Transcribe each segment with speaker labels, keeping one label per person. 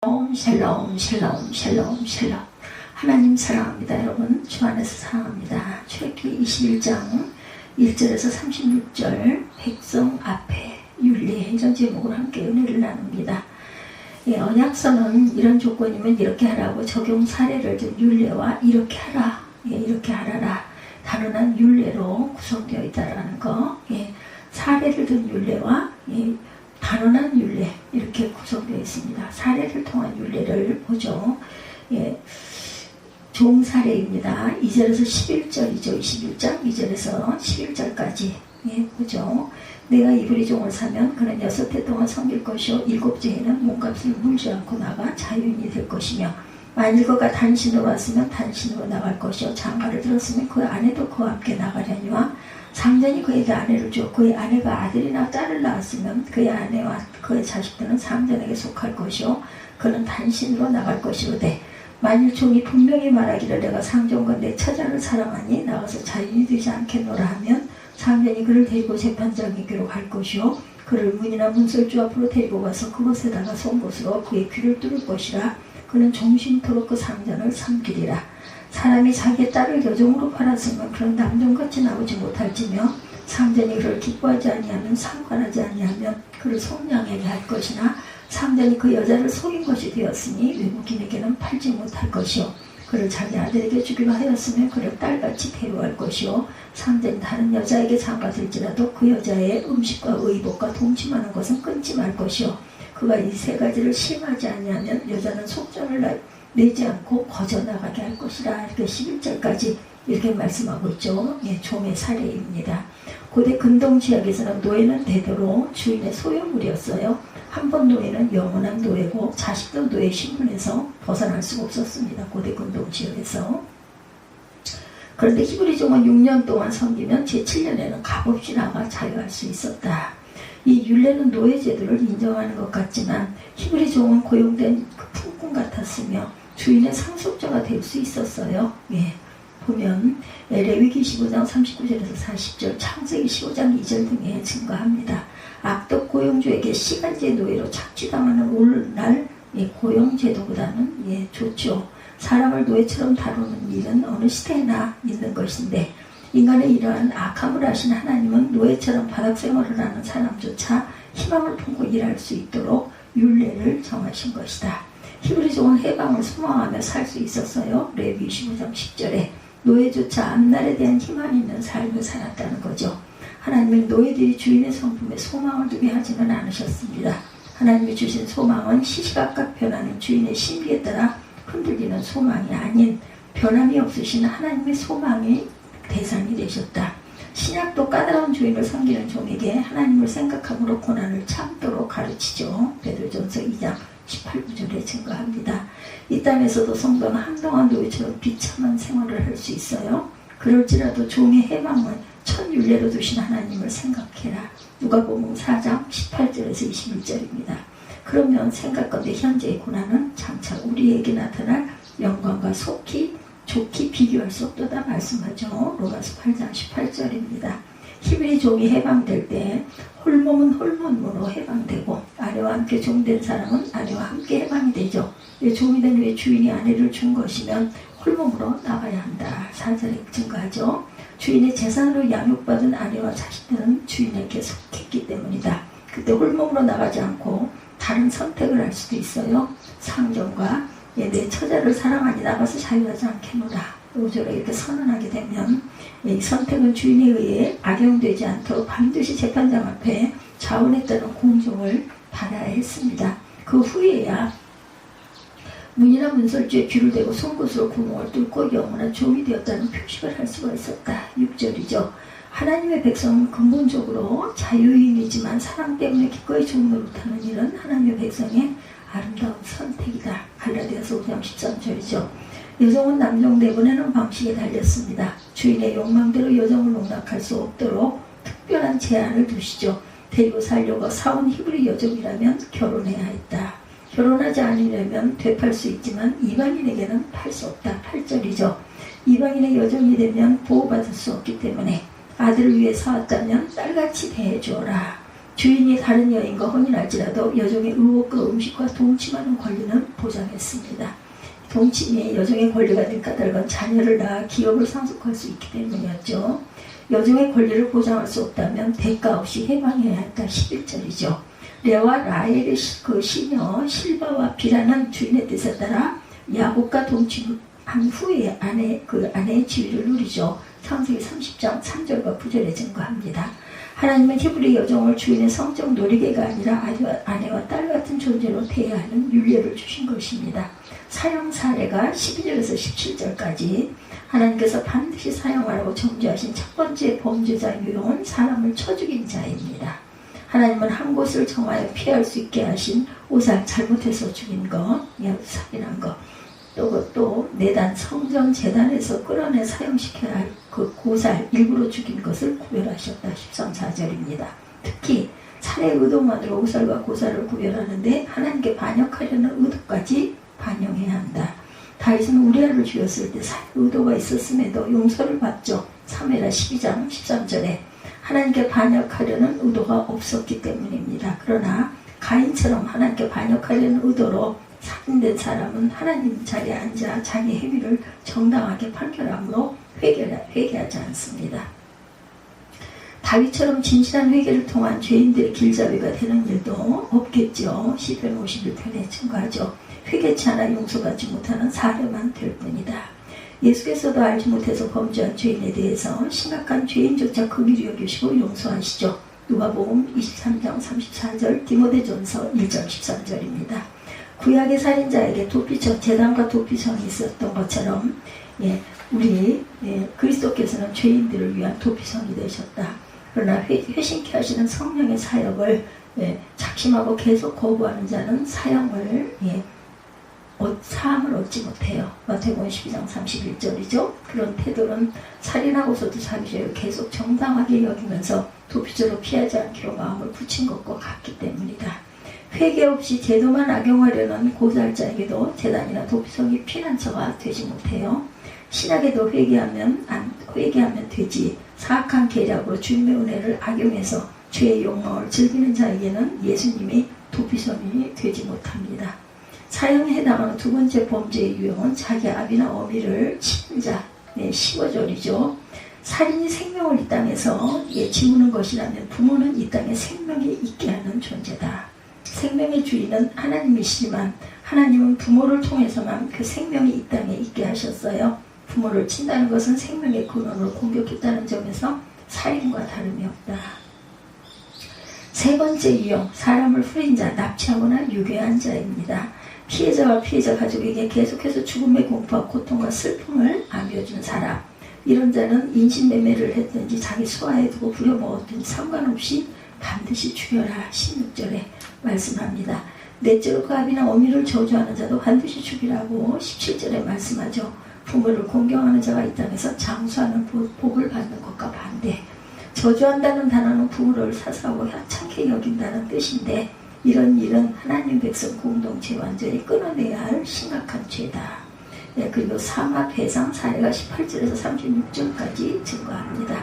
Speaker 1: 샬롬 샬롬 샬롬 샬롬. 하나님 사랑합니다. 여러분 주 안에서 사랑합니다. 출애굽기 21장 1절에서 36절 백성 앞에 윤리 이런 제목으로 함께 은혜를 나눕니다. 언약서는 이런 조건이면 이렇게 하라고 적용 사례를 든 율례와 이렇게 하라, 이렇게 하라라 단언한 율례로 구성되어 있다라는 거. 사례를 든 율례와 단언한 율례 이렇게 구성되어 있습니다. 사례를 통한 율례를 보죠. 종사례입니다. 2절에서 11절이죠. 21장 2절에서 11절까지 보죠. 내가 이브리 종을 사면 그는 6해 동안 섬길 것이요 7째에는 몸값을 물지 않고 나가 자유인이 될 것이며 만일 그가 단신으로 왔으면 단신으로 나갈 것이요 장가를 들었으면 그 아내도 그와 함께 나가려니와 상전이 그에게 아내를 주어 그의 아내가 아들이나 딸을 낳았으면 그의 아내와 그의 자식들은 상전에게 속할 것이요 그는 단신으로 나갈 것이로되 만일 종이 분명히 말하기를 내가 상전과 내 처자를 사랑하니 나가서 자유인이 되지 않겠노라 하면 상전이 그를 데리고 재판장에게로 갈 것이요 그를 문이나 문설주 앞으로 데리고 가서 그곳에다가 송곳으로 그의 귀를 뚫을 것이라. 그는 종신토록 그 상전을 섬기리라. 사람이 자기의 딸을 여종으로 팔았으면 그런 남종같이 나오지 못할지며 상전이 그를 기뻐하지 아니하면 상관하지 아니하면 그를 속량하게 할 것이나 상전이 그 여자를 속인 것이 되었으니 외국인에게는 팔지 못할 것이요 그를 자기 아들에게 주기로 하였으면 그를 딸같이 대우할 것이요 상전이 다른 여자에게 장가들지라도 그 여자의 음식과 의복과 동침하는 것은 끊지 말 것이요 그가 이 세 가지를 심하지 아니하면 여자는 속전을 내지 않고 거저나가게 할 것이라. 이렇게 11절까지 이렇게 말씀하고 있죠. 종의 사례입니다. 고대 근동지역에서는 노예는 대대로 주인의 소유물이었어요. 한 번 노예는 영원한 노예고 자식도 노예 신분에서 벗어날 수가 없었습니다. 고대 근동지역에서. 그런데 히브리 종은 6년 동안 섬기면 제7년에는 값없이 나가 자유할 수 있었다. 이 율례는 노예 제도를 인정하는 것 같지만 히브리 종은 고용된 그 품꾼 같았으며 주인의 상속자가 될 수 있었어요. 보면 레위기 15장 39절에서 40절, 창세기 15장 2절 등에 증거합니다. 악덕 고용주에게 시간제 노예로 착취당하는 오늘날 고용제도보다는 좋죠. 사람을 노예처럼 다루는 일은 어느 시대나 있는 것인데 인간의 이러한 악함을 아신 하나님은 노예처럼 바닥생활을 하는 사람조차 희망을 품고 일할 수 있도록 율례를 정하신 것이다. 히브리 종은 해방을 소망하며 살 수 있었어요. 레위 25장 10절에 노예조차 앞날에 대한 희망이 있는 삶을 살았다는 거죠. 하나님은 노예들이 주인의 성품에 소망을 두게 하지는 않으셨습니다. 하나님이 주신 소망은 시시각각 변하는 주인의 심기에 따라 흔들리는 소망이 아닌 변함이 없으신 하나님의 소망이 대상이 되셨다. 신약도 까다로운 주인을 섬기는 종에게 하나님을 생각함으로 고난을 참도록 가르치죠. 베드로전서 2장 18구절에 증거합니다. 이 땅에서도 성도는 한동안 노예처럼 비참한 생활을 할 수 있어요. 그럴지라도 종의 해방은 첫 율례로 두신 하나님을 생각해라. 누가복음 4장 18절에서 21절입니다. 그러면 생각건대 현재의 고난은 장차 우리에게 나타날 영광과 좋게 비교할 수 없도다 말씀하죠. 로마서 8장 18절입니다. 히브리 종이 해방될 때 홀몸은 홀몸으로 해방되고 아내와 함께 종된 사람은 아내와 함께 해방이 되죠. 종이 된 후에 주인이 아내를 준 것이면 홀몸으로 나가야 한다. 4절에 증거하죠. 주인의 재산으로 양육받은 아내와 자식들은 주인에게 속했기 때문이다. 그때 홀몸으로 나가지 않고 다른 선택을 할 수도 있어요. 상전과 내 처자를 사랑하니 나가서 자유하지 않겠노라. 5절에 이렇게 선언하게 되면 이 선택은 주인에 의해 악용되지 않도록 반드시 재판장 앞에 자원했다는 공정을 받아야 했습니다. 그 후에야 문이나 문설주에 귀를 대고 송곳으로 구멍을 뚫고 영원한 종이 되었다는 표식을 할 수가 있었다. 6절이죠. 하나님의 백성은 근본적으로 자유인이지만 사랑 때문에 기꺼이 종 노릇하는 일은 하나님의 백성의 아름다운 선택이다. 갈라디아서 5장 13절이죠. 여종은 남종 내보내는 방식에 달렸습니다. 주인의 욕망대로 여종을 농락할 수 없도록 특별한 제한을 두시죠. 데리고 살려고 사온 히브리 여종이라면 결혼해야 했다. 결혼하지 않으려면 되팔 수 있지만 이방인에게는 팔 수 없다. 8절이죠. 이방인의 여종이 되면 보호받을 수 없기 때문에 아들을 위해 사왔다면 딸같이 대해주어라. 주인이 다른 여인과 혼인할지라도 여종의 의복과 음식과 동침하는 권리는 보장했습니다. 동침이 여종의 권리가 된 까닭은 자녀를 낳아 기업을 상속할 수 있기 때문이었죠. 여종의 권리를 보장할 수 없다면 대가 없이 해방해야 했다. 11절이죠. 레와 라헬의 그 시녀 실바와 비라는 주인의 뜻에 따라 야곱과 동침한 후에 아내의 지위를 누리죠. 창세기 30장 3절과 9절에 증거합니다. 하나님은 히브리 여종을 주인의 성적 놀이개가 아니라 아내와 딸 같은 존재로 대하는 율례를 주신 것입니다. 사형 사례가 12절에서 17절까지 하나님께서 반드시 사형하라고 정죄하신 첫 번째 범죄자 유형은 사람을 쳐 죽인 자입니다. 하나님은 한 곳을 정하여 피할 수 있게 하신 오살 잘못해서 죽인 것, 살인한 것, 또 내단 성전 재단에서 끌어내 사형시켜야 할 그 고살 일부러 죽인 것을 구별하셨다. 13, 4절입니다. 특히 살해 의도만으로 오살과 고살을 구별하는데 하나님께 반역하려는 의도까지 반영해야 한다. 다윗은 우리아를 죽였을 때 살해 의도가 있었음에도 용서를 받죠. 사무엘하 12장 13절에 하나님께 반역하려는 의도가 없었기 때문입니다. 그러나 가인처럼 하나님께 반역하려는 의도로 살인된 사람은 하나님 자리에 앉아 자기 행위를 정당하게 판결함으로 회개하지 않습니다. 다윗처럼 진실한 회개를 통한 죄인들의 길잡이가 되는 일도 없겠죠. 시편 51편에 증거하죠. 회개치 않아 용서받지 못하는 사례만 될 뿐이다. 예수께서도 알지 못해서 범죄한 죄인에 대해서 심각한 죄인조차 긍휼히 여기시고 용서하시죠. 누가복음 23장 34절, 디모데전서 1장 13절입니다. 구약의 살인자에게 도피청, 제단과 도피청이 있었던 것처럼 우리 그리스도께서는 죄인들을 위한 도피청이 되셨다. 그러나 회심케 하시는 성령의 사역을 작심하고 계속 거부하는 자는 사형을 사함을 얻지 못해요. 마태복음 12장 31절이죠. 그런 태도는 살인하고서도 자기 죄를 계속 정당하게 여기면서 도피처로 피하지 않기로 마음을 굳힌 것과 같기 때문이다. 회개 없이 제도만 악용하려는 고살자에게도 제단이나 도피성이 피난처가 되지 못해요. 신약에도 회개하면 되지. 사악한 계략으로 주님의 은혜를 악용해서 죄의 욕망을 즐기는 자에게는 예수님이 도피성이 되지 못합니다. 사형에 해당하는 두 번째 범죄의 유형은 자기 아비나 어미를 치는 자, 15절이죠. 살인이 생명을 이 땅에서 지우는 것이라면 부모는 이 땅에 생명이 있게 하는 존재다. 생명의 주인은 하나님이시지만 하나님은 부모를 통해서만 그 생명이 이 땅에 있게 하셨어요. 부모를 친다는 것은 생명의 근원을 공격했다는 점에서 살인과 다름이 없다. 세 번째 유형, 사람을 후린 자, 납치하거나 유괴한 자입니다. 피해자와 피해자 가족에게 계속해서 죽음의 공포와 고통과 슬픔을 안겨준 사람. 이런 자는 인신매매를 했든지 자기 소화에 두고 부려먹었든지 상관없이 반드시 죽여라. 16절에 말씀합니다. 넷째로 그 아비나 어미를 저주하는 자도 반드시 죽이라고 17절에 말씀하죠. 부모를 공경하는 자가 이 땅에서 장수하는 복을 받는 것과 반대. 저주한다는 단어는 부모를 사사하고 하찮게 여긴다는 뜻인데 이런 일은 하나님 백성 공동체 완전히 끊어내야 할 심각한 죄다. 그리고 사마 배상 사례가 18절에서 36절까지 증거합니다.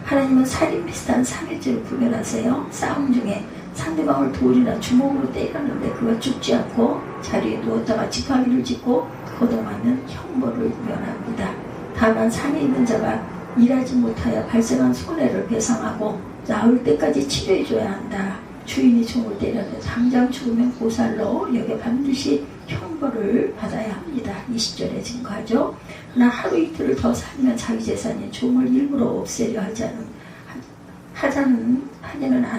Speaker 1: 하나님은 살인 비슷한 삼일죄를 구별하세요. 싸움 중에 상대방을 돌이나 주먹으로 때렸는데 그가 죽지 않고 자리에 누웠다가 지팡이를 짚고 거동하면 형벌을 면합니다. 다만 산에 있는 자가 일하지 못하여 발생한 손해를 배상하고 나을 때까지 치료해줘야 한다. 주인이 종을 때렸는데 당장 죽으면 고살로 여기 반드시 형벌을 받아야 합니다. 20절에 증거하죠. 그러나 하루 이틀을 더 살면 자기 재산인 종을 일부러 없애려 하지는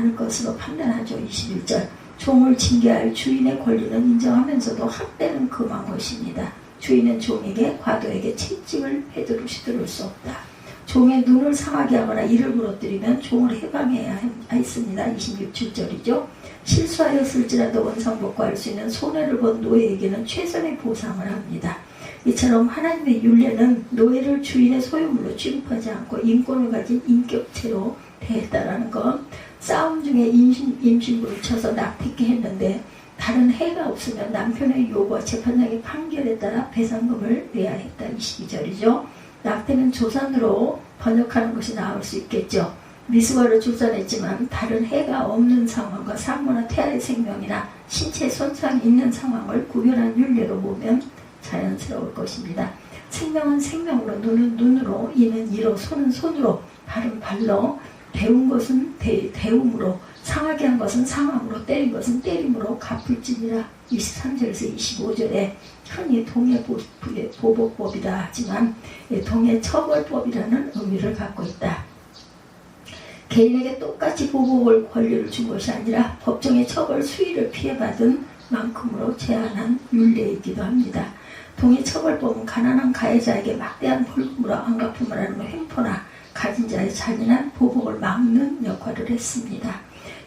Speaker 1: 않을 것으로 판단하죠. 21절. 종을 징계할 주인의 권리는 인정하면서도 학대는 금한 것입니다. 주인은 종에게 과도에게 채찍을 해두를 수 없다. 종의 눈을 상하게 하거나 이를 부러뜨리면 종을 해방해야 했습니다. 26절이죠. 실수하였을지라도 원상복구할 수 있는 손해를 본 노예에게는 최선의 보상을 합니다. 이처럼 하나님의 율례는 노예를 주인의 소유물로 취급하지 않고 인권을 가진 인격체로 대했다라는 것. 싸움 중에 임신부를 쳐서 낙태케 했는데 다른 해가 없으면 남편의 요구와 재판장의 판결에 따라 배상금을 내야 했다. 22절이죠. 낙태는 조산으로 번역하는 것이 나올 수 있겠죠. 미스와를 출산했지만 다른 해가 없는 상황과 산모나 태아의 생명이나 신체 손상이 있는 상황을 구별한 율례로 보면 자연스러울 것입니다. 생명은 생명으로, 눈은 눈으로, 이는 이로, 손은 손으로, 발은 발로, 배운 것은 대움으로, 상하게 한 것은 상함으로, 때린 것은 때림으로 갚을지니라. 23절에서 25절에 흔히 동해 보복법이다 하지만 동해 처벌법이라는 의미를 갖고 있다. 개인에게 똑같이 보복을 권리를 준 것이 아니라 법정의 처벌 수위를 피해받은 만큼으로 제한한 율례이기도 합니다. 동해 처벌법은 가난한 가해자에게 막대한 벌금으로 안갚음을 하는 횡포나 가진 자의 잔인한 보복을 막는 역할을 했습니다.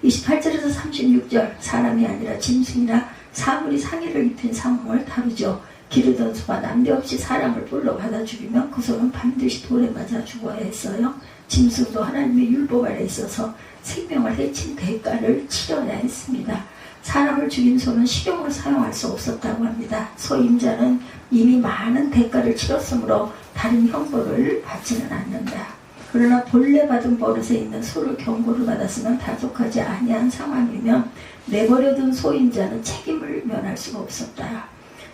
Speaker 1: 28절에서 36절 사람이 아니라 짐승이나 사물이 상해를 입힌 상황을 다루죠. 기르던 소가 남대없이 사람을 뿔로 받아 죽이면 그 소는 반드시 돌에 맞아 죽어야 했어요. 짐승도 하나님의 율법 아래 있어서 생명을 해친 대가를 치러야 했습니다. 사람을 죽인 소는 식용으로 사용할 수 없었다고 합니다. 소 임자는 이미 많은 대가를 치렀으므로 다른 형벌을 받지는 않는다. 그러나 본래 받은 버릇에 있는 소를 경고를 받았으면 다속하지 아니한 상황이면 내버려둔 소 임자는 책임을 면할 수가 없었다.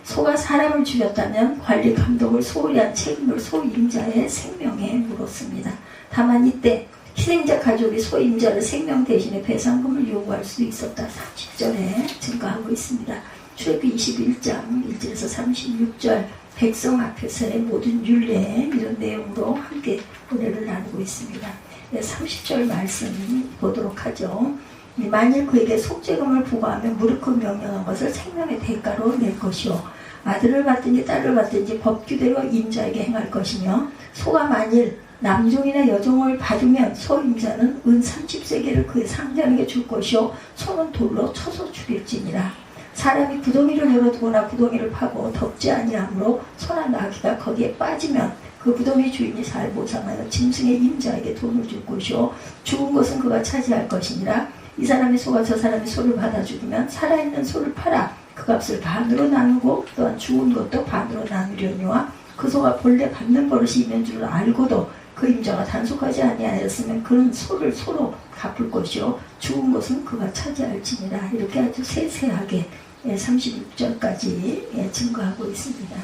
Speaker 1: 소가 사람을 죽였다면 관리 감독을 소홀히 한 책임을 소 임자의 생명에 물었습니다. 다만 이때 희생자 가족이 소 임자를 생명 대신에 배상금을 요구할 수도 있었다. 30절에 증가하고 있습니다. 출애굽기 21장 1절에서 36절 백성 앞에서의 모든 율례 이런 내용으로 함께 은혜를 나누고 있습니다. 30절 말씀 보도록 하죠. 만일 그에게 속죄금을 부과하면 무릇 명령한 것을 생명의 대가로 낼 것이요 아들을 받든지 딸을 받든지 법규대로 임자에게 행할 것이며 소가 만일 남종이나 여종을 받으면 소 임자는 은 30세겔을 그의 상전에게 줄 것이요 소는 돌로 쳐서 죽일지니라. 사람이 구덩이를 열어두거나 구덩이를 파고 덮지 아니하므로 소나 나귀가 거기에 빠지면 그 구덩이 주인이 살보상하여 짐승의 임자에게 돈을 줄 것이요 죽은 것은 그가 차지할 것이니라. 이 사람이 소가 저 사람이 소를 받아 죽이면 살아있는 소를 팔아 그 값을 반으로 나누고 또한 죽은 것도 반으로 나누려니와 그 소가 본래 받는 버릇이 있는 줄 알고도 그 임자가 단속하지 아니하였으면 그는 소를 소로 갚을 것이요 죽은 것은 그가 차지할지니라. 이렇게 아주 세세하게 36절까지 증거하고 있습니다.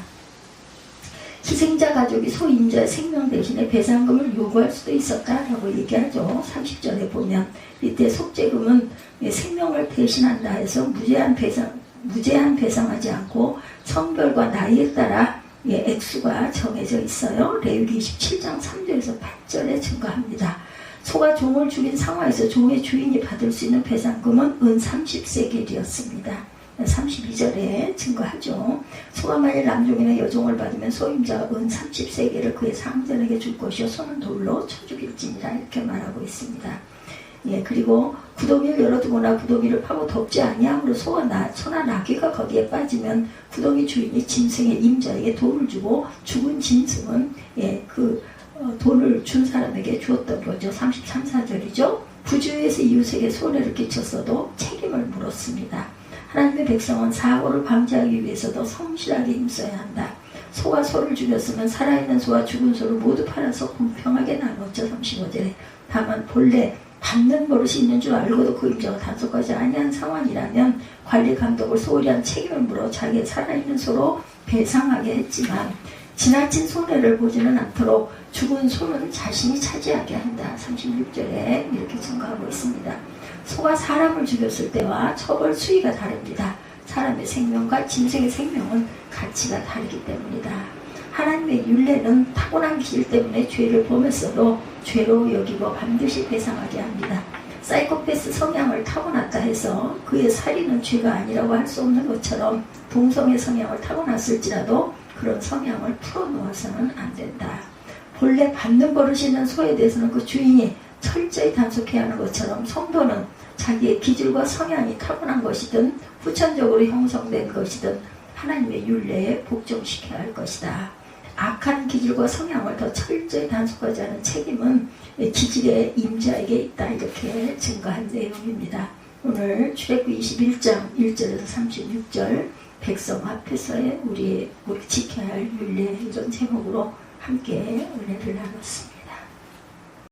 Speaker 1: 희생자 가족이 소 임자의 생명 대신에 배상금을 요구할 수도 있었다라고 얘기하죠. 30절에 보면 이때 속죄금은 생명을 대신한다 해서 무제한 배상하지 않고 성별과 나이에 따라 액수가 정해져 있어요. 레위기 27장 3절에서 8절에 증거합니다. 소가 종을 죽인 상황에서 종의 주인이 받을 수 있는 배상금은 은 30세겔이었습니다. 32절에 증거하죠. 소가 만일 남종이나 여종을 받으면 소임자가 은 30세겔을 그의 상전에게 줄 것이요 소는 돌로 쳐 죽일지니라. 이렇게 말하고 있습니다. 그리고 구덩이를 열어두거나 구덩이를 파고 덮지 아니함으로 소나 나귀가 거기에 빠지면 구덩이 주인이 짐승의 임자에게 돈을 주고 죽은 짐승은 돈을 준 사람에게 주었던 거죠. 33, 4절이죠. 부주의에서 이웃에게 손해를 끼쳤어도 책임을 물었습니다. 하나님의 백성은 사고를 방지하기 위해서도 성실하게 힘써야 한다. 소가 소를 죽였으면 살아있는 소와 죽은 소를 모두 팔아서 공평하게 나눴죠. 35절에. 다만 본래 받는 버릇이 있는 줄 알고도 그 임자가 단속하지 아니한 상황이라면 관리 감독을 소홀히 한 책임을 물어 자기의 살아있는 소로 배상하게 했지만 지나친 손해를 보지는 않도록 죽은 소는 자신이 차지하게 한다. 36절에 이렇게 증거하고 있습니다. 소가 사람을 죽였을 때와 처벌 수위가 다릅니다. 사람의 생명과 짐승의 생명은 가치가 다르기 때문이다. 하나님의 율례는 타고난 기질 때문에 죄를 범했어도 죄로 여기고 반드시 배상하게 합니다. 사이코패스 성향을 타고났다 해서 그의 살인은 죄가 아니라고 할 수 없는 것처럼 동성애 성향을 타고났을지라도 그런 성향을 풀어놓아서는 안 된다. 본래 받는 버릇이 있는 소에 대해서는 그 주인이 철저히 단속해야 하는 것처럼 성도는 자기의 기질과 성향이 타고난 것이든 후천적으로 형성된 것이든 하나님의 율례에 복종시켜야 할 것이다. 악한 기질과 성향을 더 철저히 단속하지 않은 책임은 기질의 임자에게 있다. 이렇게 증거한 내용입니다. 오늘 출애굽기 21장 1절에서 36절 백성 앞에서의 우리 지켜야 할 율례 이런 제목으로 함께 은혜를 나눴습니다.